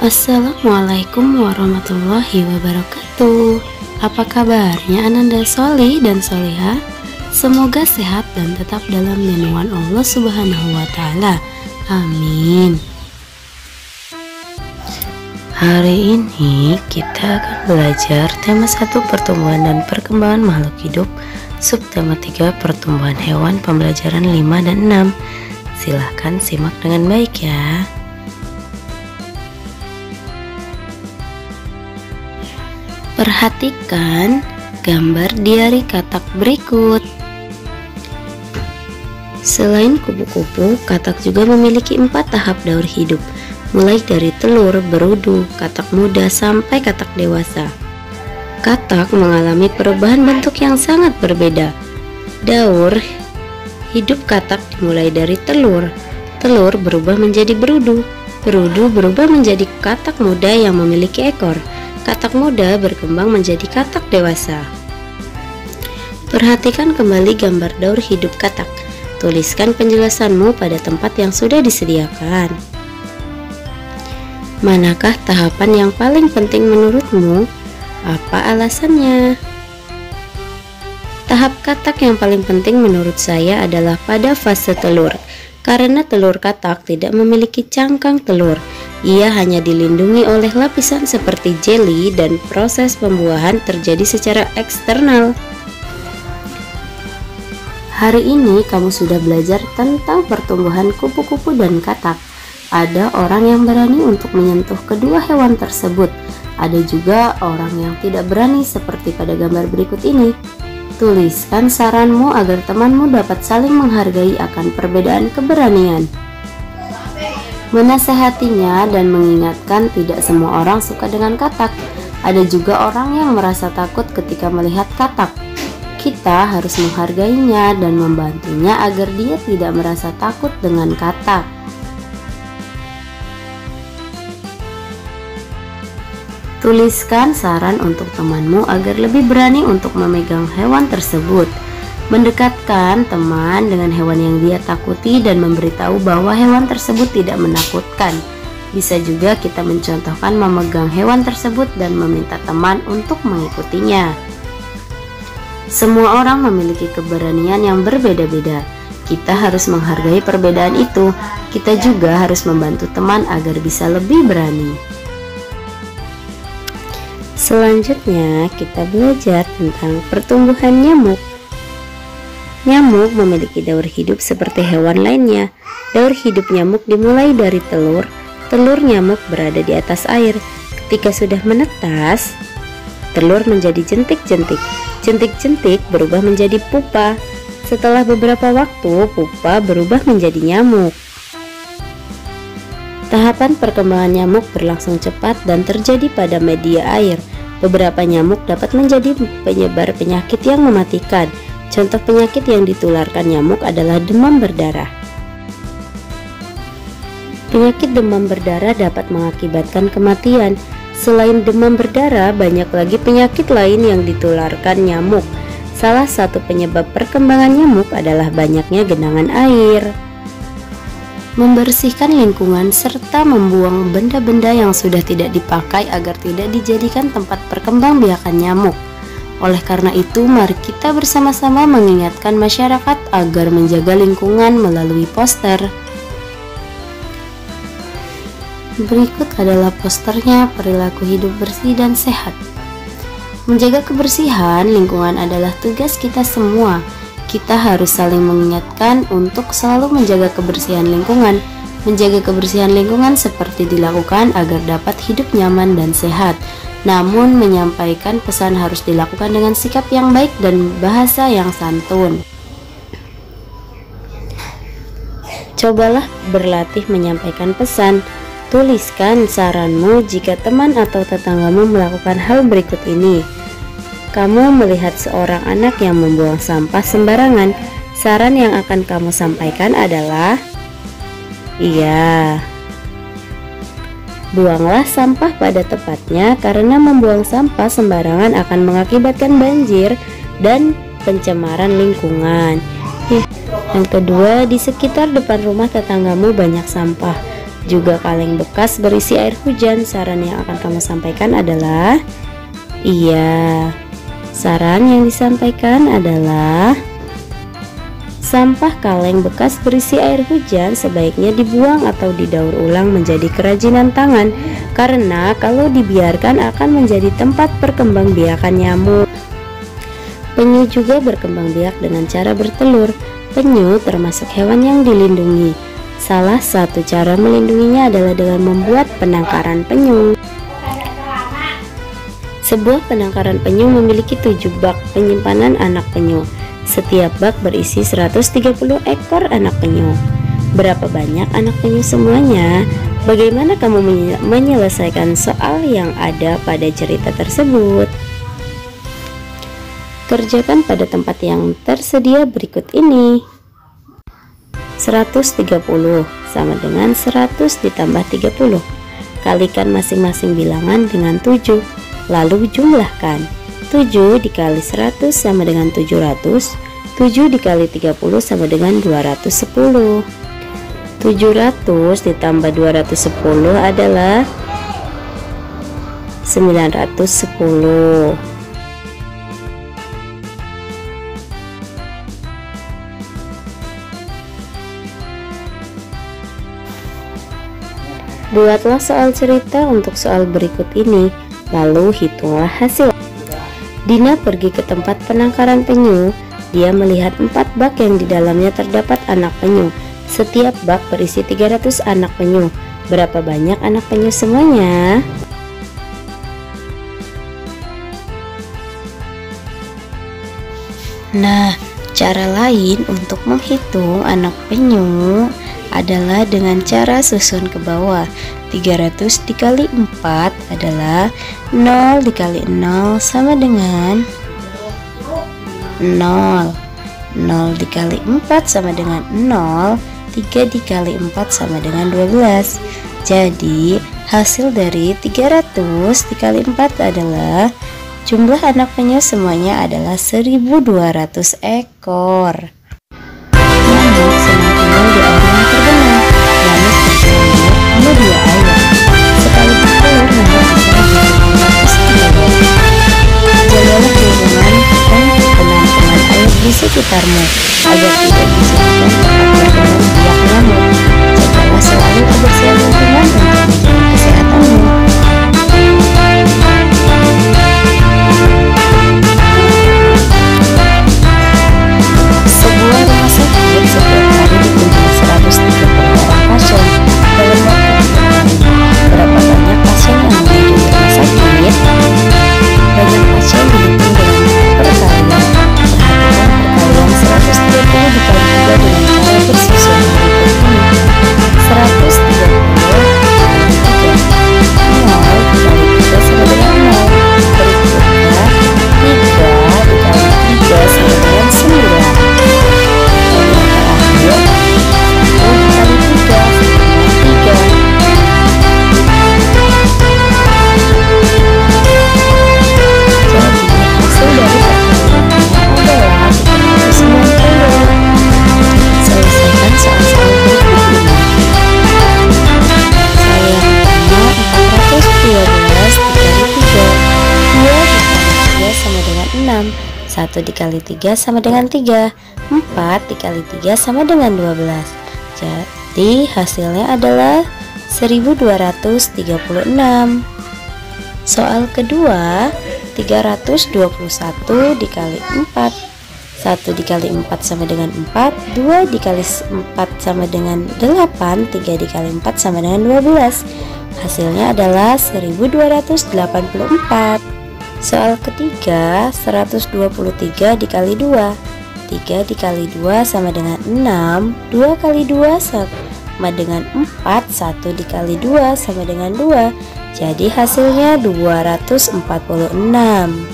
Assalamualaikum warahmatullahi wabarakatuh. Apa kabarnya Ananda Sholih dan Sholihah? Semoga sehat dan tetap dalam lindungan Allah Subhanahu wa Ta'ala. Amin. Hari ini kita akan belajar tema 1 pertumbuhan dan perkembangan makhluk hidup, subtema 3 pertumbuhan hewan, pembelajaran 5 dan 6. Silahkan simak dengan baik ya. Perhatikan gambar diari katak berikut. Selain kupu-kupu, katak juga memiliki 4 tahap daur hidup, mulai dari telur, berudu, katak muda, sampai katak dewasa. Katak mengalami perubahan bentuk yang sangat berbeda. Daur hidup katak dimulai dari telur. Telur berubah menjadi berudu. Berudu berubah menjadi katak muda yang memiliki ekor. Katak muda berkembang menjadi katak dewasa. Perhatikan kembali gambar daur hidup katak. Tuliskan penjelasanmu pada tempat yang sudah disediakan. Manakah tahapan yang paling penting menurutmu? Apa alasannya? Tahap katak yang paling penting menurut saya adalah pada fase telur. Karena telur katak tidak memiliki cangkang telur, ia hanya dilindungi oleh lapisan seperti jeli dan proses pembuahan terjadi secara eksternal. Hari ini kamu sudah belajar tentang pertumbuhan kupu-kupu dan katak. Ada orang yang berani untuk menyentuh kedua hewan tersebut. Ada juga orang yang tidak berani seperti pada gambar berikut ini. Tuliskan saranmu agar temanmu dapat saling menghargai akan perbedaan keberanian. Menasehatinya dan mengingatkan tidak semua orang suka dengan katak. Ada juga orang yang merasa takut ketika melihat katak. Kita harus menghargainya dan membantunya agar dia tidak merasa takut dengan katak. Tuliskan saran untuk temanmu agar lebih berani untuk memegang hewan tersebut. Mendekatkan teman dengan hewan yang dia takuti dan memberitahu bahwa hewan tersebut tidak menakutkan. Bisa juga kita mencontohkan memegang hewan tersebut dan meminta teman untuk mengikutinya. Semua orang memiliki keberanian yang berbeda-beda. Kita harus menghargai perbedaan itu. Kita juga harus membantu teman agar bisa lebih berani. Selanjutnya kita belajar tentang pertumbuhan nyamuk. Nyamuk memiliki daur hidup seperti hewan lainnya. Daur hidup nyamuk dimulai dari telur. Telur nyamuk berada di atas air. Ketika sudah menetas, telur menjadi jentik-jentik. Jentik-jentik berubah menjadi pupa. Setelah beberapa waktu, pupa berubah menjadi nyamuk. Tahapan perkembangan nyamuk berlangsung cepat dan terjadi pada media air. Beberapa nyamuk dapat menjadi penyebar penyakit yang mematikan. Contoh penyakit yang ditularkan nyamuk adalah demam berdarah. Penyakit demam berdarah dapat mengakibatkan kematian. Selain demam berdarah, banyak lagi penyakit lain yang ditularkan nyamuk. Salah satu penyebab perkembangan nyamuk adalah banyaknya genangan air. Membersihkan lingkungan serta membuang benda-benda yang sudah tidak dipakai agar tidak dijadikan tempat perkembangbiakan nyamuk. Oleh karena itu, mari kita bersama-sama mengingatkan masyarakat agar menjaga lingkungan melalui poster. Berikut adalah posternya, perilaku hidup bersih dan sehat. Menjaga kebersihan lingkungan adalah tugas kita semua. Kita harus saling mengingatkan untuk selalu menjaga kebersihan lingkungan. Menjaga kebersihan lingkungan seperti dilakukan agar dapat hidup nyaman dan sehat. Namun menyampaikan pesan harus dilakukan dengan sikap yang baik dan bahasa yang santun. Cobalah berlatih menyampaikan pesan. Tuliskan saranmu jika teman atau tetanggamu melakukan hal berikut ini. Kamu melihat seorang anak yang membuang sampah sembarangan. Saran yang akan kamu sampaikan adalah, iya, buanglah sampah pada tempatnya karena membuang sampah sembarangan akan mengakibatkan banjir dan pencemaran lingkungan. Yang kedua, di sekitar depan rumah tetanggamu banyak sampah. juga kaleng bekas berisi air hujan. Saran yang akan kamu sampaikan adalah iya. Saran yang disampaikan adalah sampah kaleng bekas berisi air hujan sebaiknya dibuang atau didaur ulang menjadi kerajinan tangan, karena kalau dibiarkan akan menjadi tempat perkembangbiakan nyamuk. Penyu juga berkembang biak dengan cara bertelur. Penyu termasuk hewan yang dilindungi. Salah satu cara melindunginya adalah dengan membuat penangkaran penyu. Sebuah penangkaran penyu memiliki 7 bak penyimpanan anak penyu. Setiap bak berisi 130 ekor anak penyu. Berapa banyak anak penyu semuanya? Bagaimana kamu menyelesaikan soal yang ada pada cerita tersebut? Kerjakan pada tempat yang tersedia berikut ini. 130 sama dengan 100 ditambah 30. Kalikan masing-masing bilangan dengan 7. Lalu jumlahkan. 7 dikali 100 sama dengan 700. 7 dikali 30 sama dengan 210. 700 ditambah 210 adalah 910. Buatlah soal cerita untuk soal berikut ini, lalu hitunglah hasil. Dina pergi ke tempat penangkaran penyu. Dia melihat 4 bak yang di dalamnya terdapat anak penyu. Setiap bak berisi 300 anak penyu. Berapa banyak anak penyu semuanya? Nah, cara lain untuk menghitung anak penyu adalah dengan cara susun ke bawah. 300 dikali 4 adalah 0 dikali 0 sama dengan 0. 0 dikali 4 sama dengan 0. 3 dikali 4 sama dengan 12. Jadi hasil dari 300 dikali 4 adalah jumlah anak penyu semuanya adalah 1200 ekor. Nyamuk senang tinggal di air yang terbenam. Nyamuk bertelur media air. Sekali bertelur, nyamuk bisa menjadi 500 telur. Jagalah lingkungan dan penampungan air di sekitarmu agar tidak dijadikan tempat berkembang biak nyamuk. Jagalah selalu kebersihan lingkungan untuk menjaga kesehatanmu. Sebuah rumah sakit setiap hari dikunjungi 130 orang pasien. Dalam waktu 3 hari, berapa banyak pasien yang mengunjungi rumah sakit? Banyak pasien dihitung dengan perkalian. Perhatikan perkalian 130 dikali 3 dengan cara bersusun berikut ini. 130 dikali 3. 0 dikali 3 sama dengan 0. Berikutnya 3 dikali 3 sama dengan 9. Satu dikali 3 sama dengan 3. 4 dikali 3 sama dengan 12. Jadi hasilnya adalah 1236. Soal kedua, 321 dikali 4. 1 dikali 4 sama dengan 4. 2 dikali 4 sama dengan 8. 3 dikali 4 sama dengan 12. Hasilnya adalah 1284. Soal ketiga, 123 dikali 2. 3 dikali 2 sama dengan 6. 2 kali 2 sama dengan 4. 1 dikali 2 sama dengan 2. Jadi hasilnya 246.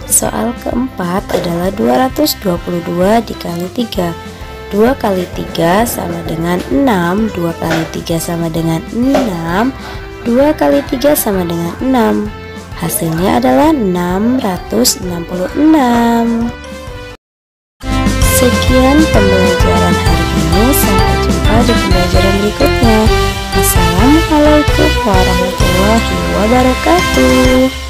Soal keempat adalah 222 dikali 3. 2 kali 3 sama dengan 6. 2 kali 3 sama dengan 6. 2 kali 3 sama dengan 6. Hasilnya adalah 666. Sekian pembelajaran hari ini. Sampai jumpa di pembelajaran berikutnya. warahmatullahi wabarakatuh.